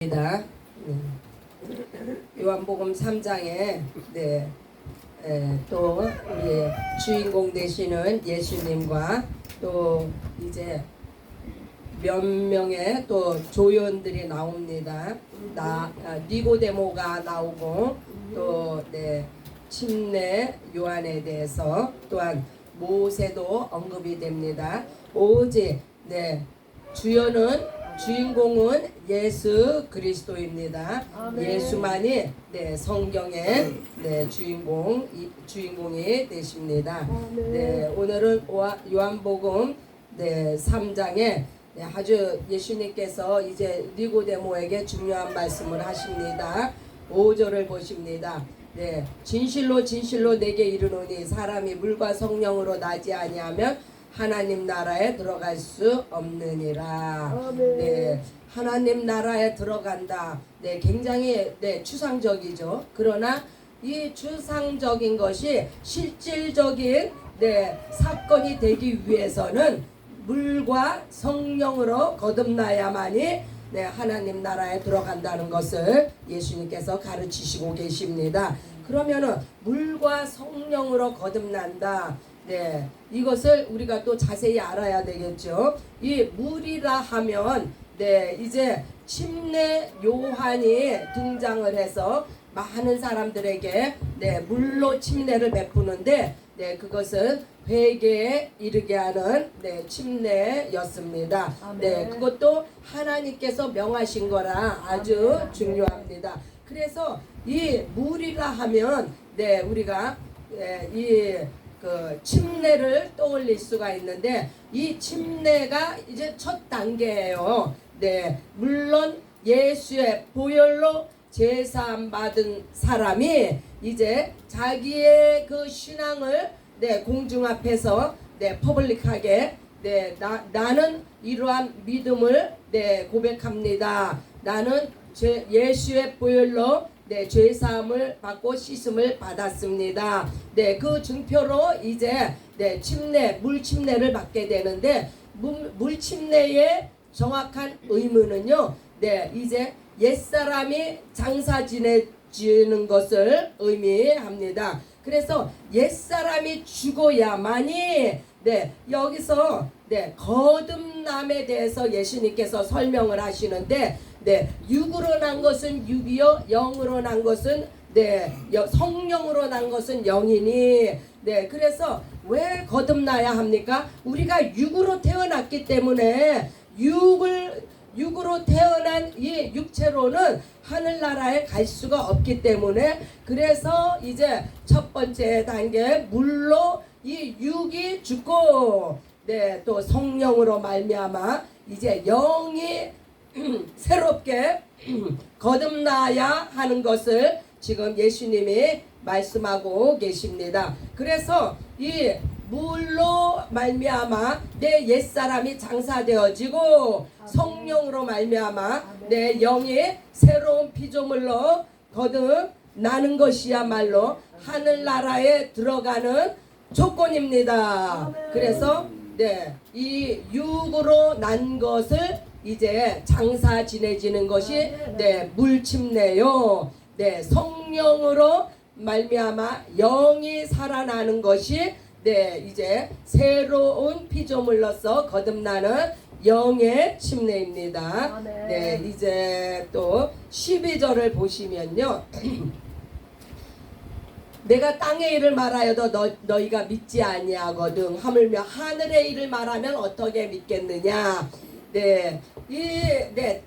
입니다. 요한복음 3장에 또 우리 주인공 되시는 예수님과 또 이제 몇 명의 또 조연들이 나옵니다. 니고데모가 나오고 또 침례 요한에 대해서 또한 모세도 언급이 됩니다. 오직 주인공은 예수 그리스도입니다. 아멘. 예수만이 성경의 주인공이 되십니다. 오늘은 요한복음 3장에 아주 예수님께서 이제 니고데모에게 중요한 말씀을 하십니다. 5절을 보십니다. 진실로 진실로 내게 이르노니 사람이 물과 성령으로 나지 아니하면 하나님 나라에 들어갈 수 없느니라. 하나님 나라에 들어간다. 굉장히 추상적이죠. 그러나 이 추상적인 것이 실질적인 사건이 되기 위해서는 물과 성령으로 거듭나야만이 하나님 나라에 들어간다는 것을 예수님께서 가르치시고 계십니다. 그러면은 물과 성령으로 거듭난다. 이것을 우리가 또 자세히 알아야 되겠죠. 이 물이라 하면 이제 침례 요한이 등장을 해서 많은 사람들에게 물로 침례를 베푸는데 그것은 회개에 이르게 하는 침례였습니다. 그것도 하나님께서 명하신 거라 아주 중요합니다. 그래서 이 물이라 하면 우리가 그 침례를 떠올릴 수가 있는데 이 침례가 이제 첫 단계예요. 물론 예수의 보혈로 제사함 받은 사람이 이제 자기의 그 신앙을 공중 앞에서 퍼블릭하게 나는 이러한 믿음을 고백합니다. 나는 예수의 보혈로 죄사함을 받고 씻음을 받았습니다. 그 증표로 이제 물 침례를 받게 되는데 물 침례의 정확한 의무는요. 이제 옛사람이 장사 지내지는 것을 의미합니다. 그래서 옛사람이 죽어야만이 여기서 거듭남에 대해서 예수님께서 설명을 하시는데 육으로 난 것은 육이요 영으로 난 것은 성령으로 난 것은 영이니 그래서 왜 거듭나야 합니까? 우리가 육으로 태어났기 때문에 육으로 태어난 이 육체로는 하늘나라에 갈 수가 없기 때문에 그래서 이제 첫 번째 단계 물로 이 육이 죽고 또 성령으로 말미암아 이제 영이 새롭게 거듭나야 하는 것을 지금 예수님이 말씀하고 계십니다. 그래서 이 물로 말미암아 내 옛사람이 장사되어지고 성령으로 말미암아 내 영이 새로운 피조물로 거듭나는 것이야말로 하늘나라에 들어가는 조건입니다. 그래서 이 육으로 난 것을 이제 장사 지내지는 것이 물침례요. 성령으로 말미암아 영이 살아나는 것이 이제 새로운 피조물로서 거듭나는 영의 침례입니다. 이제 또 12절을 보시면요. 내가 땅의 일을 말하여도 너희가 믿지 아니하거든 하물며 하늘의 일을 말하면 어떻게 믿겠느냐.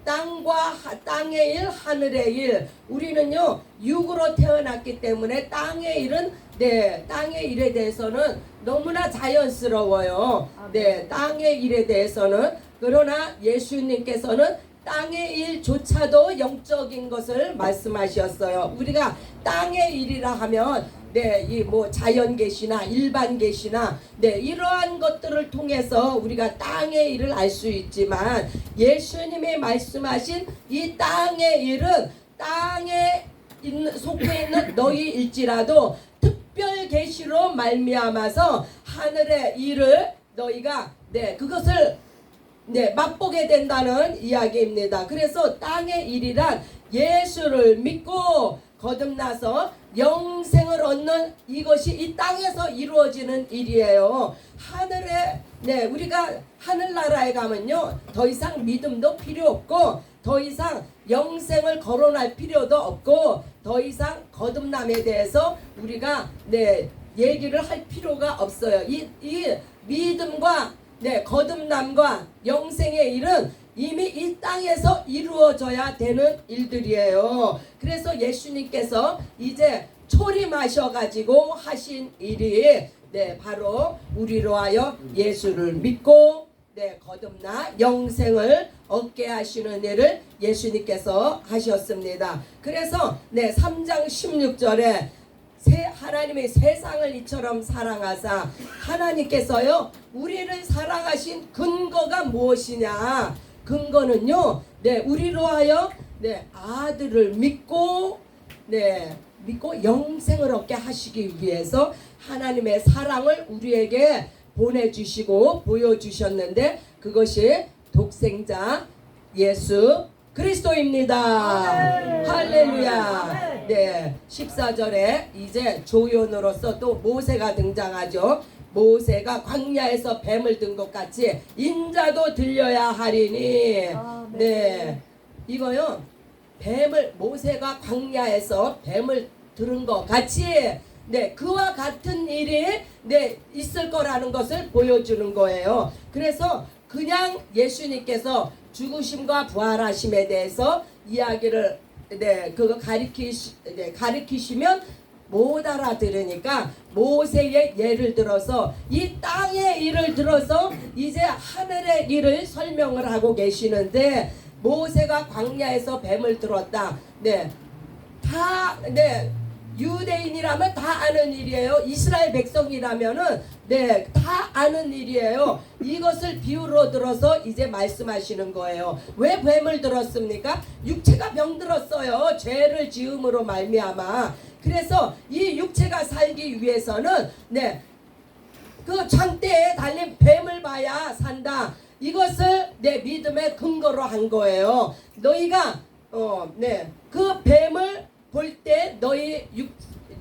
땅과 땅의 일, 하늘의 일. 우리는요 육으로 태어났기 때문에 땅의 일은 땅의 일에 대해서는 너무나 자연스러워요. 땅의 일에 대해서는. 그러나 예수님께서는 땅의 일조차도 영적인 것을 말씀하셨어요. 우리가 땅의 일이라 하면 이 자연 계시나 일반 계시나 이러한 것들을 통해서 우리가 땅의 일을 알 수 있지만 예수님이 말씀하신 이 땅의 일은 땅에 속해 있는 너희일지라도 특별 계시로 말미암아서 하늘의 일을 너희가 그것을 네, 맛보게 된다는 이야기입니다. 그래서 땅의 일이란 예수를 믿고 거듭나서 영생을 얻는 이것이 이 땅에서 이루어지는 일이에요. 하늘에 네, 우리가 하늘나라에 가면요 더 이상 믿음도 필요 없고 더 이상 영생을 거론할 필요도 없고 더 이상 거듭남에 대해서 우리가 네, 얘기를 할 필요가 없어요. 이 믿음과 네, 거듭남과 영생의 일은 이미 이 땅에서 이루어져야 되는 일들이에요. 그래서 예수님께서 이제 초림하셔가지고 하신 일이 네, 바로 우리로 하여 예수를 믿고 네, 거듭나 영생을 얻게 하시는 일을 예수님께서 하셨습니다. 그래서 네, 3장 16절에 하나님의 세상을 이처럼 사랑하사 하나님께서요 우리를 사랑하신 근거가 무엇이냐? 근거는요 네, 우리로 하여 네, 아들을 믿고 네, 믿고 영생을 얻게 하시기 위해서 하나님의 사랑을 우리에게 보내주시고 보여주셨는데 그것이 독생자 예수 그리스도입니다. 할렐루야. 네, 14절에 이제 조연으로서 또 모세가 등장하죠. 모세가 광야에서 뱀을 든 것 같이 인자도 들려야 하리니. 네, 이거요. 모세가 광야에서 뱀을 들은 것 같이 네, 그와 같은 일이 네, 있을 거라는 것을 보여주는 거예요. 그래서 그냥 예수님께서 죽으심과 부활하심에 대해서 이야기를 네, 그거 가리키시면 못 알아들으니까 모세의 예를 들어서 이 땅의 일을 들어서 이제 하늘의 일을 설명을 하고 계시는데 모세가 광야에서 뱀을 들었다. 네, 네. 유대인이라면 다 아는 일이에요. 이스라엘 백성이라면은 네, 다 아는 일이에요. 이것을 비유로 들어서 이제 말씀하시는 거예요. 왜 뱀을 들었습니까? 육체가 병들었어요. 죄를 지음으로 말미암아. 그래서 이 육체가 살기 위해서는 네, 그 장대에 달린 뱀을 봐야 산다. 이것을 내 믿음의 근거로 한 거예요. 너희가 네, 그 뱀을 볼 때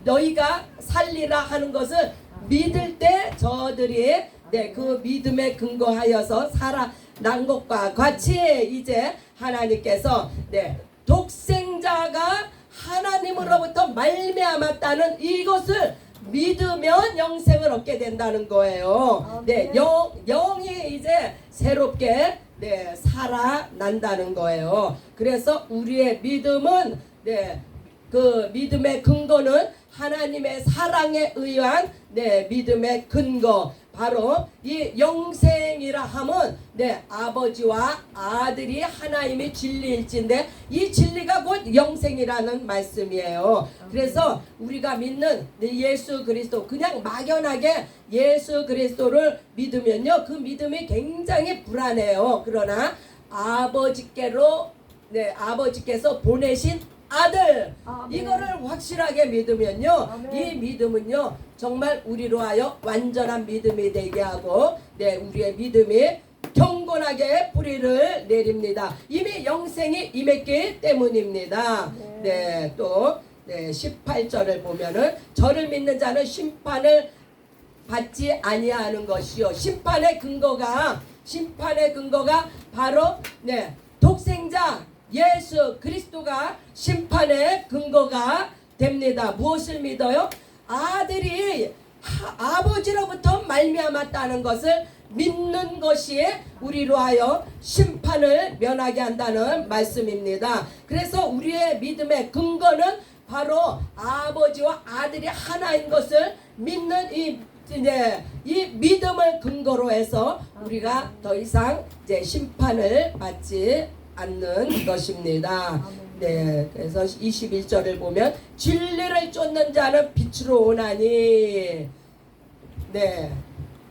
너희가 살리라 하는 것을 믿을 때 저들이 네, 그 믿음에 근거하여서 살아난 것과 같이 이제 하나님께서 네, 독생자가 하나님으로부터 말미암았다는 이것을 믿으면 영생을 얻게 된다는 거예요. 네, 영이 이제 새롭게 네, 살아난다는 거예요. 그래서 우리의 믿음은 네, 그 믿음의 근거는 하나님의 사랑에 의한 네, 믿음의 근거 바로 이 영생이라 함은 네, 아버지와 아들이 하나님의 진리일진데 이 진리가 곧 영생이라는 말씀이에요. 그래서 우리가 믿는 예수 그리스도 그냥 막연하게 예수 그리스도를 믿으면요 그 믿음이 굉장히 불안해요. 그러나 아버지께서 보내신 아들 이거를 확실하게 믿으면요 이 믿음은요 정말 우리로 하여 완전한 믿음이 되게 하고 네, 우리의 믿음이 경건하게 뿌리를 내립니다. 이미 영생이 임했기 때문입니다. 네, 또 18절을 보면은 저를 믿는 자는 심판을 받지 아니하는 것이요. 심판의 근거가 바로 네, 독생자 예수 그리스도가 심판의 근거가 됩니다. 무엇을 믿어요? 아들이 아버지로부터 말미암았다는 것을 믿는 것이 우리로 하여 심판을 면하게 한다는 말씀입니다. 그래서 우리의 믿음의 근거는 바로 아버지와 아들이 하나인 것을 믿는 이 믿음을 근거로 해서 우리가 더 이상 이제 심판을 받지 않는 것입니다. 네, 그래서 21절을 보면 진리를 쫓는 자는 빛으로 오나니 네,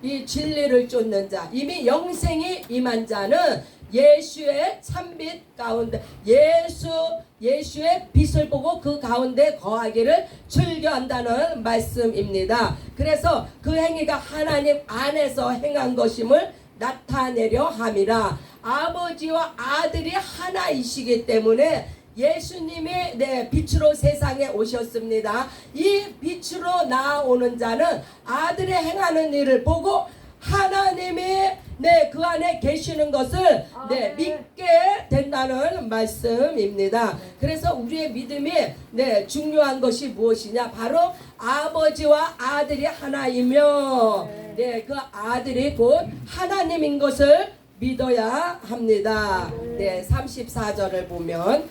이 진리를 쫓는 자 이미 영생이 임한 자는 예수의 참빛 가운데 예수의 빛을 보고 그 가운데 거하기를 즐겨한다는 말씀입니다. 그래서 그 행위가 하나님 안에서 행한 것임을 나타내려 함이라. 아버지와 아들이 하나이시기 때문에 예수님이 빛으로 세상에 오셨습니다. 이 빛으로 나오는 자는 아들의 행하는 일을 보고 하나님이 그 안에 계시는 것을 믿게 된다는 말씀입니다. 그래서 우리의 믿음이 중요한 것이 무엇이냐? 바로 아버지와 아들이 하나이며 그 아들이 곧 하나님인 것을 믿어야 합니다. 34절을 보면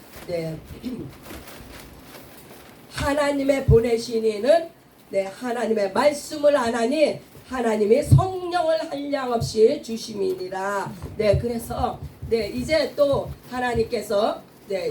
하나님의 보내신 이는 하나님의 말씀을 안 하니 하나님이 성령을 한량없이 주심이니라. 그래서 이제 또 하나님께서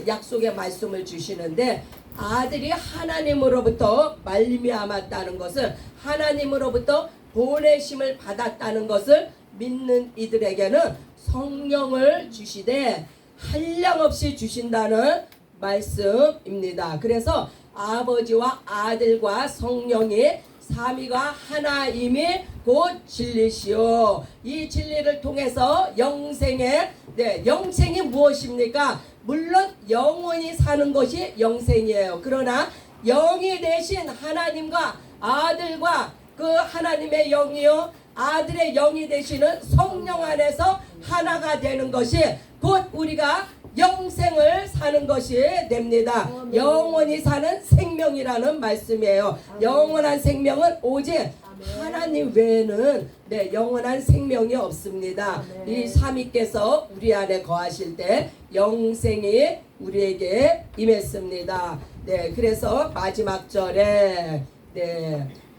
약속의 말씀을 주시는데 아들이 하나님으로부터 말미암았다는 것은 하나님으로부터 보내심을 받았다는 것을 믿는 이들에게는 성령을 주시되 한량없이 주신다는 말씀입니다. 그래서 아버지와 아들과 성령이 삼위가 하나임이 곧 진리시오. 이 진리를 통해서 영생이 무엇입니까? 물론 영원히 사는 것이 영생이에요. 그러나 영이 되신 하나님과 아들과 그 하나님의 영이요 아들의 영이 되시는 성령 안에서 하나가 되는 것이 곧 우리가 영생을 사는 것이 됩니다. 영원히 사는 생명이라는 말씀이에요. 영원한 생명은 오직 하나님 외에는 영원한 생명이 없습니다. 이 삼위께서 우리 안에 거하실 때 영생이 우리에게 임했습니다. 그래서 마지막 절에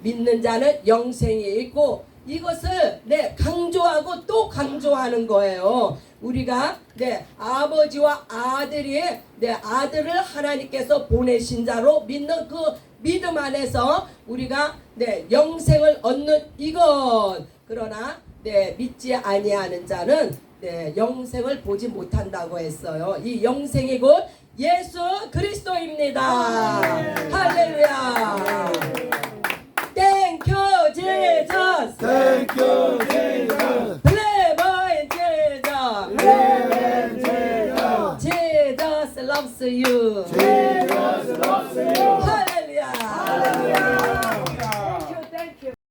믿는 자는 영생이 있고 이것을 강조하고 또 강조하는 거예요. 우리가 아버지와 아들이 아들을 하나님께서 보내신 자로 믿는 그 믿음 안에서 우리가 영생을 얻는 이것. 그러나 믿지 아니하는 자는 영생을 보지 못한다고 했어요. 이 영생이 곧 예수 그리스도입니다. 할렐루야. Thank you, Jesus. Thank you, Jesus. Believe in Jesus. Believe in Jesus. Jesus loves you. Jesus loves you. 할렐루야. Hallelujah.